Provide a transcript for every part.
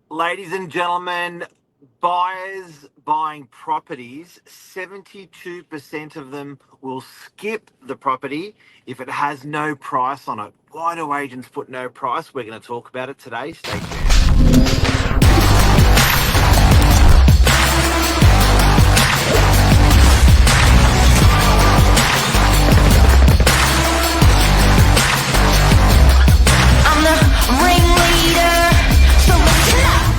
Ladies and gentlemen, buyers buying properties, 72% of them will skip the property if it has no price on it. Why do agents put no price? We're going to talk about it today. Stay tuned. I'm the ringleader, so listen up.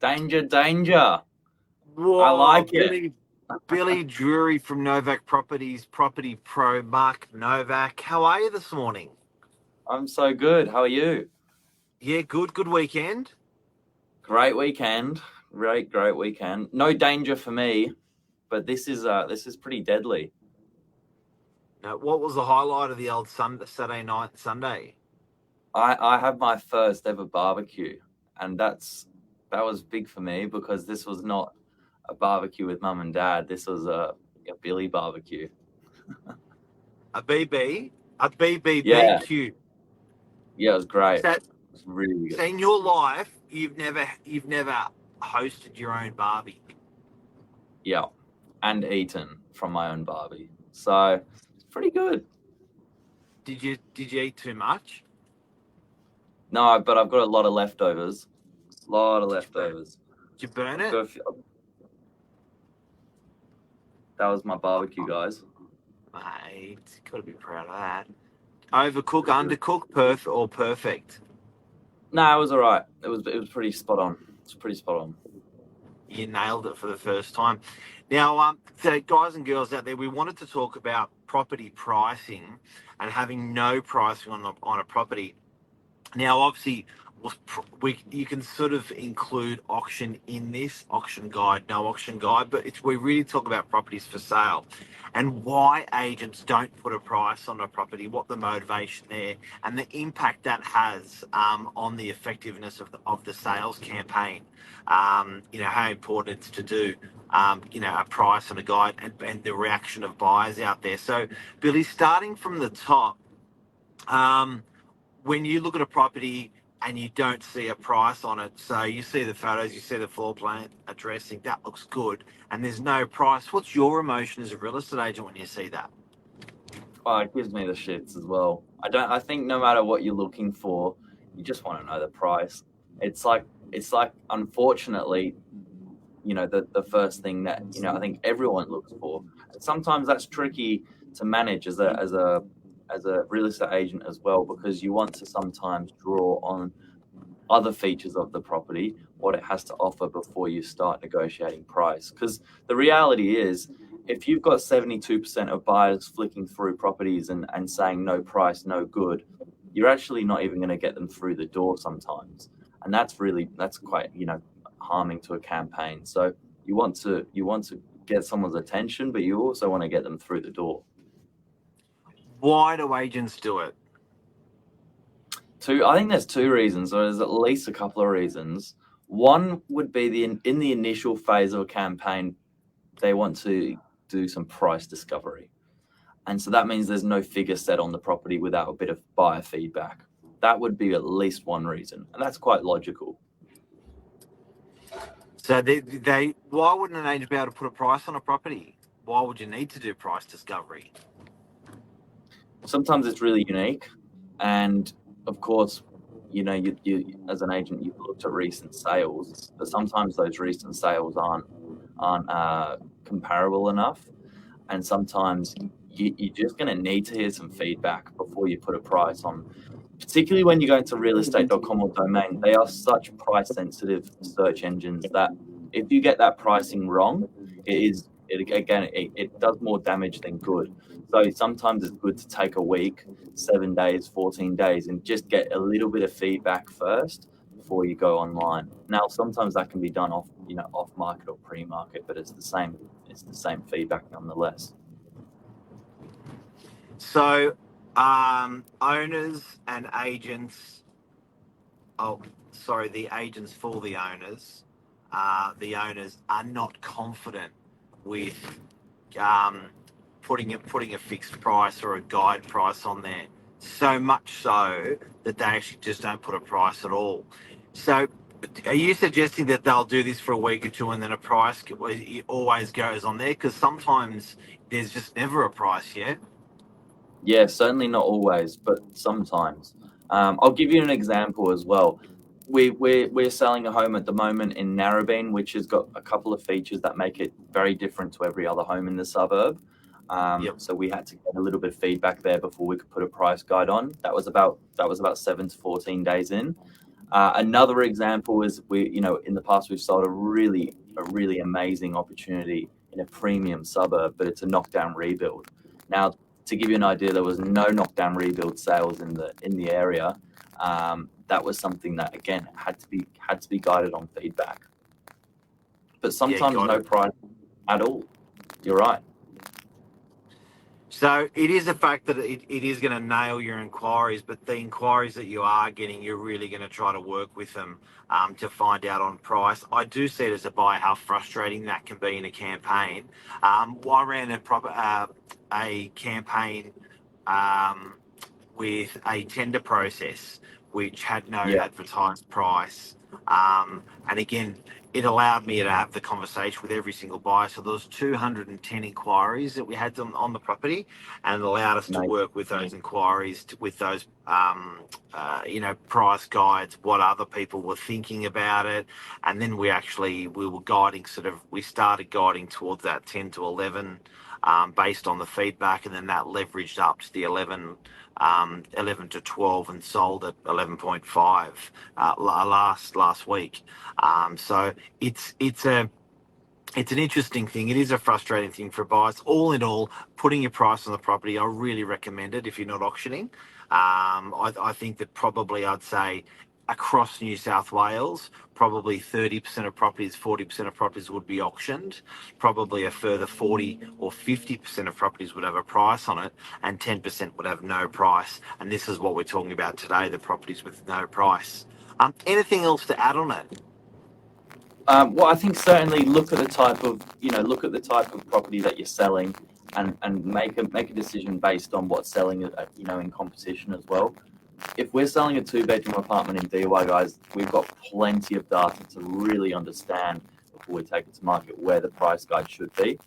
Danger, danger. Whoa, I like it. Billy Drury from Novak Properties, Property Pro, Mark Novak. How are you this morning? I'm so good. How are you? Yeah, good. Good weekend. Great weekend. Great weekend. No danger for me, but this is pretty deadly. Now, what was the highlight of the old Saturday night, Sunday? I have my first ever barbecue, and that was big for me because this was not a barbecue with mum and dad. This was a Billy barbecue. A BB? A BBBQ. Yeah, it was great. So, It was really so good. in your life, you've never hosted your own barbie. Yeah, and eaten from my own barbie. So it's pretty good. Did you eat too much? No, but I've got a lot of leftovers. Did you burn it? That was my barbecue, guys. Mate, gotta be proud of that. Overcook, undercook, perfect. Nah, it was all right. It was pretty spot on. It's pretty spot on. You nailed it for the first time. Now, so guys and girls out there, we wanted to talk about property pricing and having no pricing on a property. Now, obviously, you can sort of include auction in this auction guide, no auction guide, but we really talk about properties for sale and why agents don't put a price on a property, what the motivation there, and the impact that has on the effectiveness of the sales campaign. How important it's to do, a price and a guide and the reaction of buyers out there. So, Billy, starting from the top, when you look at a property and you don't see a price on it, so you see the photos, you see the floor plan, addressing, that looks good, and there's no price, what's your emotion as a real estate agent when you see that? Oh, it gives me the shits as well. I think no matter what you're looking for, you just want to know the price. It's like unfortunately, the first thing that, I think everyone looks for. And sometimes that's tricky to manage as a real estate agent as well, because you want to sometimes draw on other features of the property, what it has to offer before you start negotiating price. Because the reality is, if you've got 72% of buyers flicking through properties and saying no price, no good, you're actually not even going to get them through the door sometimes. And that's quite, harming to a campaign. So you want to get someone's attention, but you also want to get them through the door. Why do agents do it? I think there's two reasons, or there's at least a couple of reasons. One would be in the initial phase of a campaign, they want to do some price discovery. And so that means there's no figure set on the property without a bit of buyer feedback. That would be at least one reason, and that's quite logical. So why wouldn't an agent be able to put a price on a property? Why would you need to do price discovery? Sometimes it's really unique, and of course, you as an agent, you've looked at recent sales, but sometimes those recent sales aren't comparable enough, and sometimes you're just going to need to hear some feedback before you put a price on. Particularly when you go into realestate.com or Domain, they are such price sensitive search engines that if you get that pricing wrong, it does more damage than good. So sometimes it's good to take a week, 7 days, 14 days, and just get a little bit of feedback first before you go online. Now, sometimes that can be done off market or pre-market, but it's the same feedback nonetheless. So, owners and agents, the agents for the owners are not confident with putting a fixed price or a guide price on there. So much so that they actually just don't put a price at all. So, are you suggesting that they'll do this for a week or two and then a price always goes on there? Because sometimes there's just never a price, yeah? Yeah, certainly not always, but sometimes. I'll give you an example as well. We're selling a home at the moment in Narrabeen, which has got a couple of features that make it very different to every other home in the suburb. Yep. So we had to get a little bit of feedback there before we could put a price guide on. That was about 7 to 14 days in. Another example is in the past we've sold a really amazing opportunity in a premium suburb, but it's a knockdown rebuild. Now, to give you an idea, there was no knockdown rebuild sales in the area. That was something that again had to be guided on feedback. But Yeah, sometimes got no it. price at all. You're right. So it is a fact that it is going to nail your inquiries, but the inquiries that you are getting, you're really going to try to work with them to find out on price. I do see it as a buyer how frustrating that can be in a campaign. I ran a campaign with a tender process which had no Yeah. advertised price. And again, it allowed me to have the conversation with every single buyer. So there was 210 inquiries that we had on the property, and it allowed us to Mate. work with those inquiries, with those price guides, what other people were thinking about it, and then we were guiding we started guiding towards that 10 to 11 based on the feedback, and then that leveraged up to the 11 to 12 and sold at 11.5 last week. So it's an interesting thing. It is a frustrating thing for buyers. All in all, putting your price on the property, I really recommend it if you're not auctioning. I think that probably I'd say across New South Wales, probably 30% of properties, 40% of properties would be auctioned. Probably a further 40 or 50% of properties would have a price on it, and 10% would have no price. And this is what we're talking about today, the properties with no price. Anything else to add on it? Well, I think certainly look at the type of property that you're selling, and make a decision based on what's selling, in competition as well. If we're selling a 2-bedroom apartment in DY, guys, we've got plenty of data to really understand before we take it to market where the price guide should be.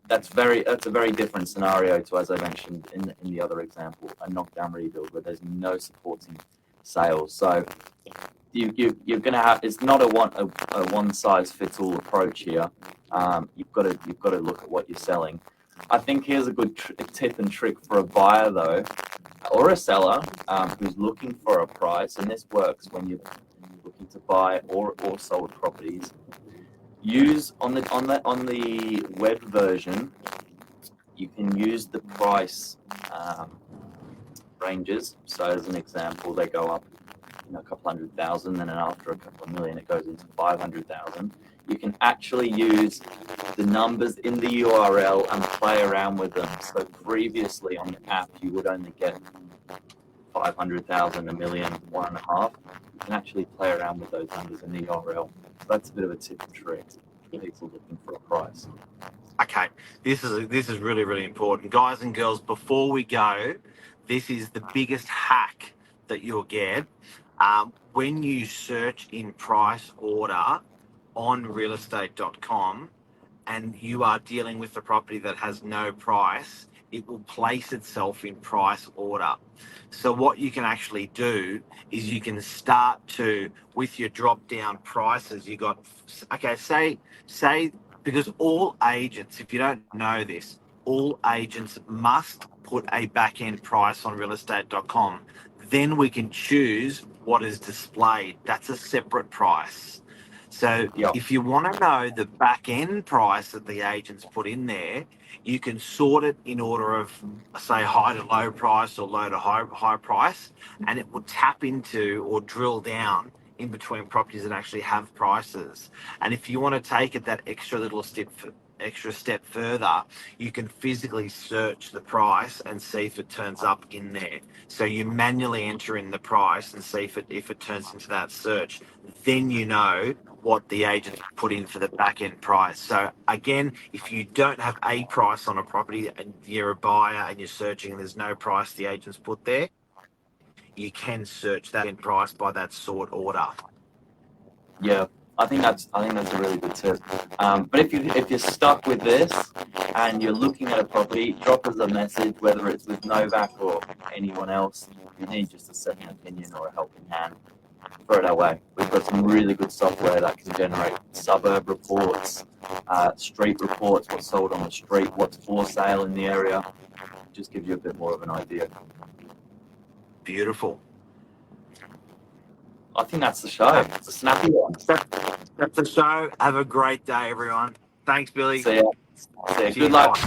That's a very different scenario to, as I mentioned in the other example, a knockdown rebuild where there's no supporting sales. So you're going to have, it's not a one size fits all approach here. You've got to look at what you're selling. I think here's a good tip and trick for a buyer though, or a seller who's looking for a price, and this works when you're looking to buy or sold properties. Use on the web version, you can use the price ranges. So as an example, they go up a couple $100,000, and then after a couple of million, it goes into 500,000. You can actually use the numbers in the URL and play around with them. So previously on the app, you would only get 500,000, a million, 1.5. You can actually play around with those numbers in the URL. So that's a bit of a tip and trick for people looking for a price. Okay, this is really, really important, guys and girls. Before we go, this is the biggest hack that you'll get. When you search in price order on realestate.com and you are dealing with a property that has no price, it will place itself in price order. So what you can actually do is you can start to, with your drop down prices, you got, okay, say, because all agents, if you don't know this, all agents must put a back end price on realestate.com. Then we can choose what is displayed. That's a separate price. So Yep. if you want to know the back end price that the agents put in there, you can sort it in order of, say, high to low price or low to high price, and it will tap into or drill down in between properties that actually have prices. And if you want to take it that extra little step extra step further, you can physically search the price and see if it turns up in there. So you manually enter in the price and see if it turns into that search. Then you know what the agent put in for the back end price. So again, if you don't have a price on a property and you're a buyer and you're searching and there's no price the agent's put there, you can search that in price by that sort order. Yeah, I think that's a really good tip. But if you're stuck with this and you're looking at a property, drop us a message, whether it's with Novak or anyone else. If you need just a second opinion or a helping hand, throw it our way. We've got some really good software that can generate suburb reports, street reports, what's sold on the street, what's for sale in the area. Just gives you a bit more of an idea. Beautiful. I think that's the show. It's a snappy one. That's the show. Have a great day, everyone. Thanks, Billy. See ya. See Good you. luck.